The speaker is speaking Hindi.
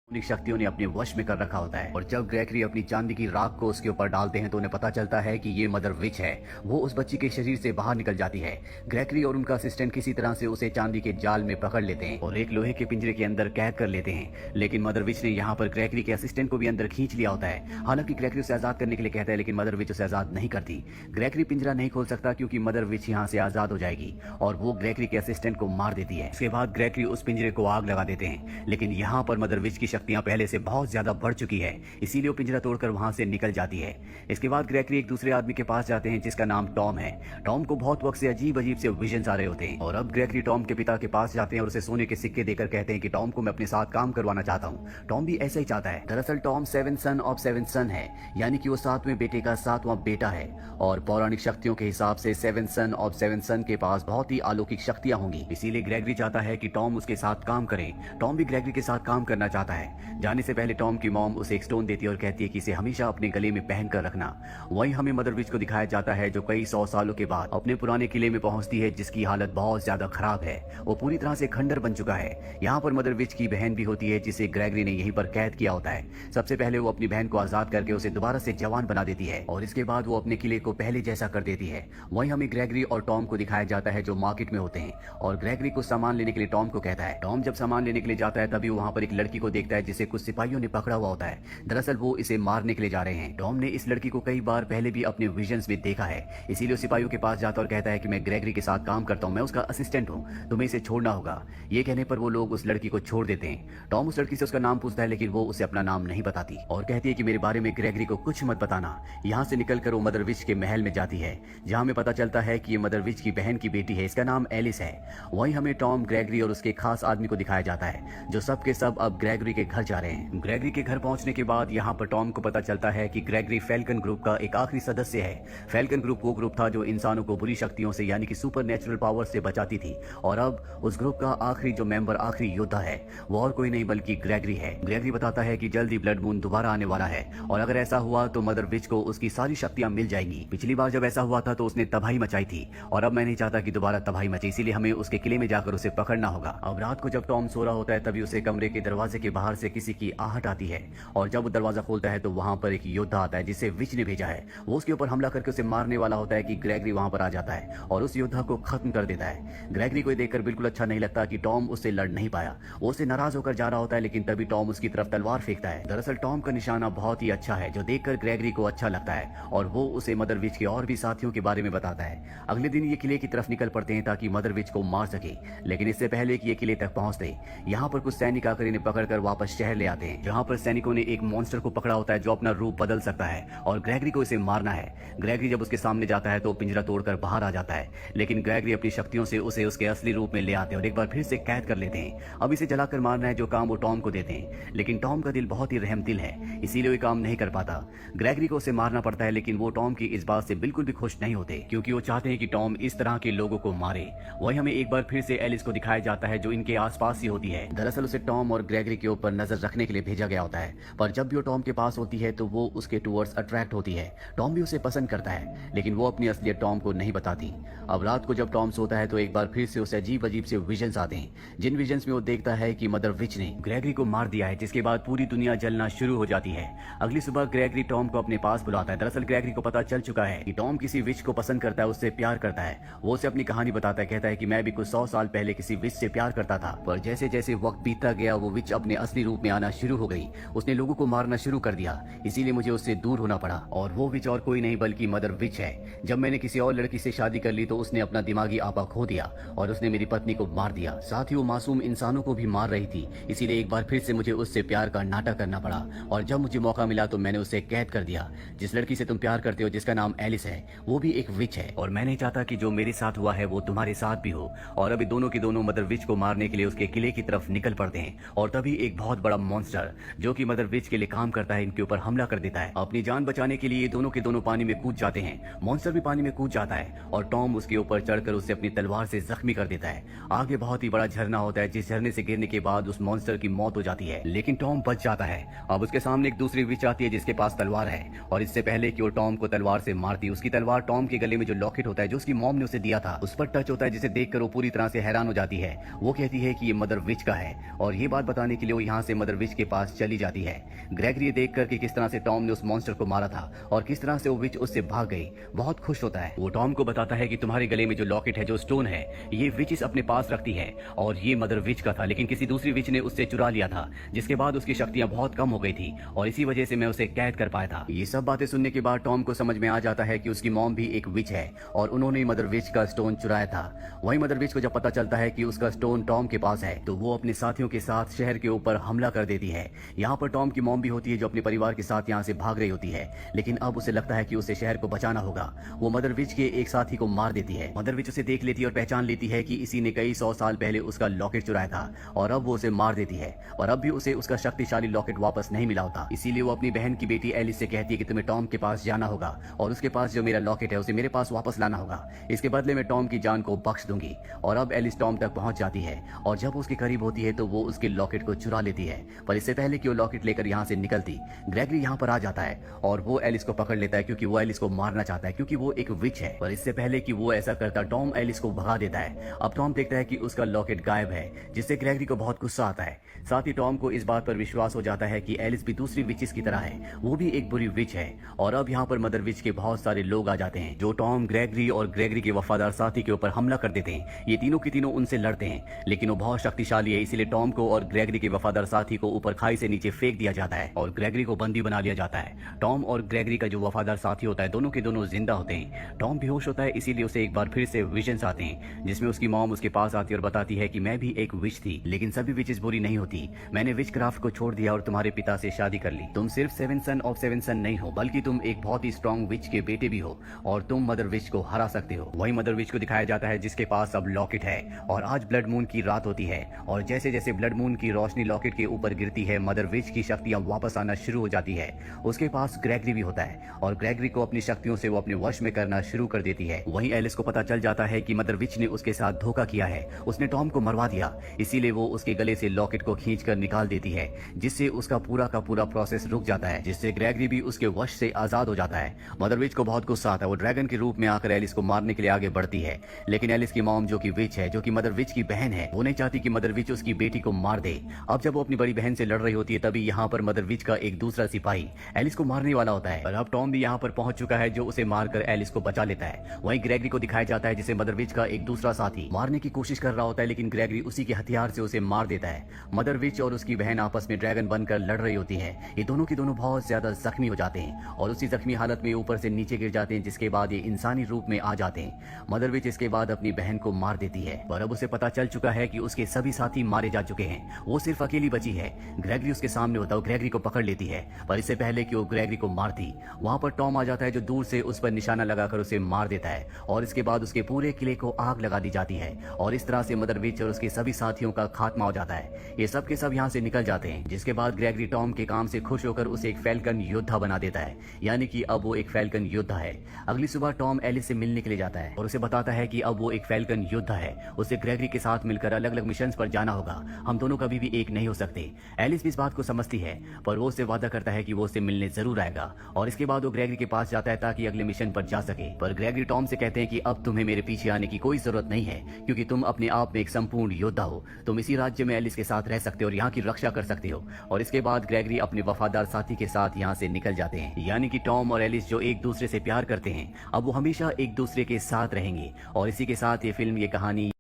उन्हीं शक्तियों ने अपने वश में कर रखा होता है। और जब ग्रेगरी अपनी चांदी की राख को उसके ऊपर डालते हैं तो उन्हें पता चलता है कि ये मदर विच है। वो उस बच्ची के शरीर से बाहर निकल जाती है। ग्रेगरी और उनका असिस्टेंट किसी तरह से उसे चांदी के जाल में पकड़ लेते हैं और एक लोहे के पिंजरे के अंदर कैद कर लेते हैं। लेकिन मदर विच ने यहाँ पर ग्रेगरी के असिस्टेंट को भी अंदर खींच लिया होता है। हालांकि ग्रेगरी उसे आजाद करने के लिए कहता है, लेकिन मदर विच उसे आजाद नहीं करती। ग्रेगरी पिंजरा नहीं खोल सकता क्योंकि मदर विच यहाँ से आजाद हो जाएगी और वो ग्रेगरी के असिस्टेंट को मार देती है। इसके बाद ग्रेगरी उस पिंजरे को आग लगा देते हैं। लेकिन यहाँ पर मदर विच की शक्तियां पहले से बहुत ज्यादा बढ़ चुकी है, इसीलिए वो पिंजरा तोड़कर वहां से निकल जाती है। इसके बाद ग्रेगरी एक दूसरे आदमी के पास जाते हैं जिसका नाम टॉम है। टॉम को बहुत वक्त से अजीब अजीब से विजन्स आ रहे होते हैं और अब ग्रेगरी टॉम के पिता के पास जाते हैं और उसे सोने के सिक्के देकर कहते हैं कि टॉम को मैं अपने साथ काम करवाना चाहता हूँ। टॉम भी ऐसा ही चाहता है। दरअसल टॉम 7 सन ऑफ 7 सन है, यानी कि वो 7वें बेटे का 7वां बेटा है और पौराणिक शक्तियों के हिसाब से 7 सन ऑफ 7 सन के पास बहुत ही अलौकिक शक्तियां होंगी। इसीलिए ग्रेगरी चाहता है कि टॉम उसके साथ काम करे। टॉम भी ग्रेगरी के साथ काम करना चाहता है। जाने से पहले टॉम की मॉम उसे एक स्टोन देती है और कहती है कि इसे हमेशा अपने गले में पहन कर रखना। वहीं हमें मदर विच को दिखाया जाता है जो कई 100 सालों के बाद अपने पुराने किले में पहुंचती है जिसकी हालत बहुत ज्यादा खराब है। वो पूरी तरह से खंडर बन चुका है। यहाँ पर मदर विच की बहन भी होती है जिसे ग्रेगरी ने यहीं पर कैद किया होता है। सबसे पहले वो अपनी बहन को आजाद करके उसे दोबारा से जवान बना देती है और इसके बाद वो अपने किले को पहले जैसा कर देती है। वहीं हमें ग्रेगरी और टॉम को दिखाया जाता है जो मार्केट में होते हैं और ग्रेगरी को सामान लेने के लिए टॉम को कहता है। टॉम जब सामान लेने के लिए जाता है तभी वहाँ पर एक लड़की को देखता है जिसे कुछ सिपाहियों ने पकड़ा हुआ होता है। दरअसल वो इसे मारने के लिए जा रहे हैं। टॉम ने इस लड़की को कई बार पहले भी अपने विजन्स में देखा है, इसीलिए सिपाहियों के पास जाता और कहता है कि मैं ग्रेगरी के साथ काम करता हूँ, मैं उसका असिस्टेंट हूँ, तुम्हें इसे छोड़ना होगा। ये कहने पर वो लोग उस लड़की को छोड़ देते हैं। टॉम उस लड़की से उसका नाम पूछता है लेकिन वो उसे अपना नाम नहीं बताती और कहती है कि मेरे बारे में ग्रेगरी को कुछ मत बताना। यहाँ से निकलकर वो मदर विच के महल में जाती है जहाँ हमें पता चलता है कि ये मदर विच की बहन की बेटी है, इसका नाम एलिस है। वहीं हमें टॉम, ग्रेगरी और उसके खास आदमी को दिखाया जाता है जो सब के सब अब ग्रेगरी के घर जा रहे हैं। ग्रेगरी के घर पहुंचने के बाद यहाँ पर टॉम को पता चलता है कि ग्रेगरी फैल्कन ग्रुप का एक आखिरी सदस्य है। फैल्कन ग्रुप वो ग्रुप था जो इंसानों को बुरी शक्तियों से यानी कि सुपर नेचुरल पावर से बचाती थी और अब उस ग्रुप का आखिरी जो मेंबर, आखिरी योद्धा है वो और कोई नहीं बल्कि ग्रेगरी है। ग्रेगरी बताता है कि जल्द ही ब्लड मून दोबारा आने वाला है और अगर ऐसा हुआ तो मदर विच को उसकी सारी शक्तियां मिल जाएंगी। पिछली बार जब ऐसा हुआ था तो उसने तबाही मचाई थी और अब मैं नहीं चाहता कि दोबारा तबाही मचे, इसीलिए हमें उसके किले में जाकर उसे पकड़ना होगा। अब रात को जब टॉम सो रहा होता है तभी उसे कमरे के दरवाजे के बाहर से किसी की आहट आती है और जब वो दरवाजा खोलता है तो वहां पर एक योद्धा आता है जिसे विच ने भेजा है। वो उसके ऊपर हमला करके उसे मारने वाला होता है कि ग्रेगरी वहां पर आ जाता है और उस योद्धा को खत्म कर देता है। ग्रेगरी को देखकर बिल्कुल अच्छा नहीं लगता कि टॉम उससे लड़ नहीं पाया। वो उससे नाराज होकर जा रहा होता है लेकिन तभी टॉम उसकी तरफ तलवार फेंकता है। दरअसल टॉम का निशाना बहुत ही अच्छा है जो देखकर ग्रेगरी को अच्छा लगता है और वो उसे मदर विच के और भी साथियों के बारे में बताता है। अगले दिन ये किले की तरफ निकल पड़ते हैं ताकि मदर विच को मार सके, लेकिन इससे पहले कि ये किले तक पहुंचते यहाँ पर कुछ सैनिक आकर इन्हें पकड़कर वापस शहर ले आते हैं जहाँ पर सैनिकों ने एक मॉन्स्टर को पकड़ा होता है जो अपना रूप बदल सकता है और ग्रेगरी को इसे मारना है। ग्रेगरी जब उसके सामने जाता है तो पिंजरा तोड़कर बाहर आ जाता है, लेकिन ग्रेगरी अपनी शक्तियों से उसे उसके असली रूप में ले आते हैं और एक बार फिर से कैद कर लेते हैं। अब इसे जलाकर मारना है जो काम वो टॉम को देते हैं, लेकिन टॉम का दिल बहुत ही रहम दिल है इसीलिए वो काम नहीं कर पाता। ग्रेगरी को उसे मारना पड़ता है लेकिन वो टॉम की इस बात से बिल्कुल भी खुश नहीं होते क्योंकि वो चाहते हैं कि टॉम इस तरह के लोगों को मारे। वही हमें एक बार फिर से एलिस को दिखाया जाता है जो इनके आसपास ही होती है। दरअसल उसे टॉम और ग्रेगरी के ऊपर नजर रखने के लिए भेजा गया होता है, पर जब भी वो टॉम के पास होती है तो वो उसके टूवर्ड्स अट्रैक्ट होती है। टॉम भी उसे पसंद करता है लेकिन वो अपनी असलियत टॉम को नहीं बताती। अब रात को जब टॉम सोता है तो एक बार फिर से उसे अजीब अजीब से विजन्स आते हैं जिन विजन्स में वो देखता है कि मदर विच ने ग्रेगरी को मार दिया है, जिसके बाद पूरी दुनिया जलना शुरू हो जाती है। अगली सुबह ग्रेगरी टॉम को अपने पास बुलाता है। दरअसल ग्रेगरी को पता चल चुका है कि टॉम किसी विच को पसंद करता है, उससे प्यार करता है। वो उसे अपनी कहानी बताता है, कहता है कि मैं भी कुछ 100 साल पहले किसी विच से प्यार करता था, पर जैसे जैसे वक्त बीतता गया वो विच अपने असली रूप में आना शुरू हो गई। उसने लोगों को मारना शुरू कर दिया, इसीलिए मुझे उससे दूर होना पड़ा। और वो विच और कोई नहीं बल्कि मदर विच है। जब मैंने किसी और लड़की से शादी कर ली तो उसने अपना दिमागी आपा खो दिया और उसने मेरी पत्नी को मार दिया, साथ ही वो मासूम इंसानों को भी मार रही थी। इसीलिए एक बार फिर से मुझे उससे प्यार का नाटक करना पड़ा और जब मुझे मौका मिला तो मैंने उसे कैद कर दिया। जिस लड़की से तुम प्यार करते हो जिसका नाम एलिस है वो भी एक विच है और मैं नहीं चाहता कि जो मेरे साथ हुआ है वो तुम्हारे साथ भी हो। और अभी दोनों की दोनों मदर विच को मारने के लिए उसके किले की तरफ निकल पड़ते हैं और तभी एक बहुत बड़ा मॉन्स्टर जो कि मदर विच के लिए काम करता है इनके ऊपर हमला कर देता है। अपनी जान बचाने के लिए दोनों के दोनों पानी में कूद जाते हैं। मॉन्स्टर भी पानी में कूद जाता है और टॉम उसके ऊपर चढ़कर उसे अपनी तलवार से जख्मी कर देता है। आगे बहुत ही बड़ा झरना होता है जिस झरने से गिरने के बाद उस मॉन्स्टर की मौत हो जाती है, लेकिन टॉम बच जाता है। अब उसके सामने एक दूसरी विच आती है जिसके पास तलवार है और इससे पहले कि वो टॉम को तलवार से मारती, उसकी तलवार टॉम के गले में जो लॉकेट होता है जो उसकी मॉम ने उसे दिया था उस पर टच होता है, जिसे देखकर वो पूरी तरह से हैरान हो जाती है। वो कहती है कि ये मदर विच का है और ये बात बताने के लिए वो यहाँ यहाँ से मदर विच के पास चली जाती है। ग्रेगरी देख कर कि किस तरह से टॉम ने उस मॉन्स्टर को मारा था और किस तरह से वो विच उससे भाग गई, बहुत खुश होता है। वो टॉम को बताता है कि तुम्हारे गले में जो लॉकेट है, जो स्टोन है, ये विचेस अपने पास रखती है और ये मदर विच का था, लेकिन किसी दूसरी विच ने उससे चुरा लिया था, जिसके बाद उसकी शक्तियां बहुत कम हो गई थी और इसी वजह से मैं उसे कैद कर पाया था। ये सब बातें सुनने के बाद टॉम को समझ में आ जाता है कि उसकी मॉम भी एक विच है और उन्होंने मदर विच का स्टोन चुराया था। वहीं मदर विच को जब पता चलता है कि उसका स्टोन टॉम के पास है तो वो अपने साथियों के साथ शहर के ऊपर हमला कर देती है। यहाँ पर टॉम की मॉम भी होती है जो अपने परिवार के साथ यहाँ से भाग रही होती है, लेकिन अब उसे लगता है कि उसे शहर को बचाना होगा। वो मदर विच के एक साथी को मार देती है। मदर विच उसे देख लेती है और पहचान लेती है कि इसी ने कई 100 साल पहले उसका लॉकेट चुराया था और अब वो उसे मार देती है और अब भी उसे उसका शक्तिशाली लॉकेट वापस नहीं मिला होता। इसीलिए वो अपनी बहन की बेटी एलिस से कहती है कि तुम्हें टॉम के पास जाना होगा और उसके पास जो मेरा लॉकेट है उसे मेरे पास वापस लाना होगा। इसके बदले में टॉम की जान को बख्श दूंगी। और अब एलिस टॉम तक पहुंच जाती है और जब उसके करीब होती है तो वो उसके लॉकेट को चुरा लेती है। पर इससे पहले कि वो लॉकेट लेकर यहाँ से निकलती, ग्रेगरी यहाँ पर आ जाता है और वो एलिस को पकड़ लेता है क्योंकि वो एलिस को मारना चाहता है, क्योंकि वो एक विच है। पर इससे पहले कि वो ऐसा करता, टॉम एलिस को भगा देता है। अब टॉम देखता है कि उसका लॉकेट गायब है, जिससे ग्रेगरी को बहुत गुस्सा आता है। साथ ही टॉम को इस बात पर विश्वास हो जाता है कि एलिस भी दूसरी विचेस की तरह है, वो भी एक बुरी विच है। और अब यहाँ पर मदर विच के बहुत सारे लोग आ जाते हैं जो टॉम, ग्रेगरी और ग्रेगरी के वफादार साथी के ऊपर हमला कर देते हैं। ये तीनों की तीनों उनसे लड़ते हैं, लेकिन वो बहुत शक्तिशाली है, इसीलिए टॉम को और ग्रेगरी के वफादार साथी को ऊपर खाई से नीचे फेंक दिया जाता है और ग्रेगरी को बंदी बना लिया जाता है। टॉम और ग्रेगरी का जो वफादार साथी होता है, दोनों के दोनों जिंदा होते हैं। टॉम बेहोश होता है, इसीलिए उसे एक बार फिर से विजन्स आते हैं, जिसमें उसकी मॉम उसके पास आती है और बताती है कि मैं भी एक विच थी, लेकिन सभी विचेस बुरी नहीं होती। मैंने विच क्राफ्ट को छोड़ दिया और तुम्हारे पिता से शादी कर ली। तुम सिर्फ 7 सन ऑफ 7 सन नहीं हो, बल्कि तुम एक बहुत ही स्ट्रॉन्ग विच के बेटे भी हो और तुम मदर विच को हरा सकते हो। वही मदर विच को दिखाया जाता है जिसके पास अब लॉकेट है और आज ब्लड मून की रात होती है और जैसे जैसे ब्लड मून की रोशनी लॉकेट के ऊपर गिरती है, मदर विच की शक्तियां वापस आना शुरू हो जाती है। उसके पास ग्रेगरी भी होता है और ग्रेगरी को अपनी शक्तियों से वो अपने वश में करना शुरू कर देती है। वहीं एलिस को पता चल जाता है कि मदर विच ने उसके साथ धोखा किया है, उसने टॉम को मरवा दिया, इसीलिए वो उसके गले से लॉकेट को खींचकर निकाल देती है, जिससे उसका पूरा का पूरा प्रोसेस रुक जाता है, जिससे ग्रेगरी भी उसके वश से आजाद हो जाता है। मदर विच को बहुत गुस्सा आता है, वो ड्रैगन के रूप में आकर एलिस को मारने के लिए आगे बढ़ती है, लेकिन एलिस की मॉम जो कि विच है, जो कि मदर विच की बहन है, वो नहीं चाहती कि मदर विच उसकी बेटी को मार दे। अब जब वो अपनी बड़ी बहन से लड़ रही होती है तभी यहाँ पर मदर विच का एक दूसरा सिपाही एलिस को मारने वाला होता है और अब टॉम भी यहाँ पर पहुंच चुका है जो उसे मारकर एलिस को बचा लेता है। वहीं ग्रेगरी को दिखाया जाता है जिसे मदर विच का एक दूसरा साथी मारने की कोशिश कर रहा होता है, लेकिन ग्रेगरी उसी के हथियार से उसे मार देता है। मदर विच और उसकी बहन आपस में ड्रैगन बनकर लड़ रही होती है। ये दोनों की दोनों बहुत ज्यादा जख्मी हो जाते हैं और उसी जख्मी हालत में ऊपर से नीचे गिर जाते हैं, जिसके बाद ये इंसानी रूप में आ जाते हैं। मदर विच इसके बाद अपनी बहन को मार देती है और अब उसे पता चल चुका है कि उसके सभी साथी मारे जा चुके हैं, वो सिर्फ अकेली बची है। ग्रेगरी उसके सामने होता है, ग्रेगरी को पकड़ लेती है, पर इससे पहले कि वो ग्रेगरी को मारती, वहां पर टॉम आ जाता है जो दूर से उस पर निशाना लगाकर उसे मार देता है और इसके बाद उसके पूरे किले को आग लगा दी जाती है और इस तरह से मदर विच और उसके सभी साथियों का खात्मा हो जाता है। ये सब के सब यहाँ से निकल जाते हैं, जिसके बाद ग्रेगरी टॉम के काम से खुश होकर उसे एक फैल्कन योद्धा बना देता है, यानी कि अब वो एक फैल्कन योद्धा है। अगली सुबह टॉम एलिस से मिलने के लिए जाता है और उसे बताता है कि अब वो एक फैल्कन योद्धा है, उसे ग्रेगरी के साथ मिलकर अलग अलग मिशन पर जाना होगा, हम दोनों कभी भी एक नहीं हो सकते। एलिस भी इस बात को समझती है, पर वो उससे वादा करता है कि वो उससे मिलने जरूर आएगा और इसके बाद वो ग्रेगरी के पास जाता है ताकि अगले मिशन पर जा सके। पर ग्रेगरी टॉम से कहते हैं कि अब तुम्हें मेरे पीछे आने की कोई जरूरत नहीं है, क्योंकि तुम अपने आप में एक संपूर्ण योद्धा हो, तुम इसी राज्य में एलिस के साथ रह सकते हो और यहाँ की रक्षा कर सकते हो। और इसके बाद ग्रेगरी अपने वफादार साथी के साथ यहाँ से निकल जाते हैं, यानी कि टॉम और एलिस जो एक दूसरे से प्यार करते हैं अब वो हमेशा एक दूसरे के साथ रहेंगे। और इसी के साथ ये फिल्म, ये कहानी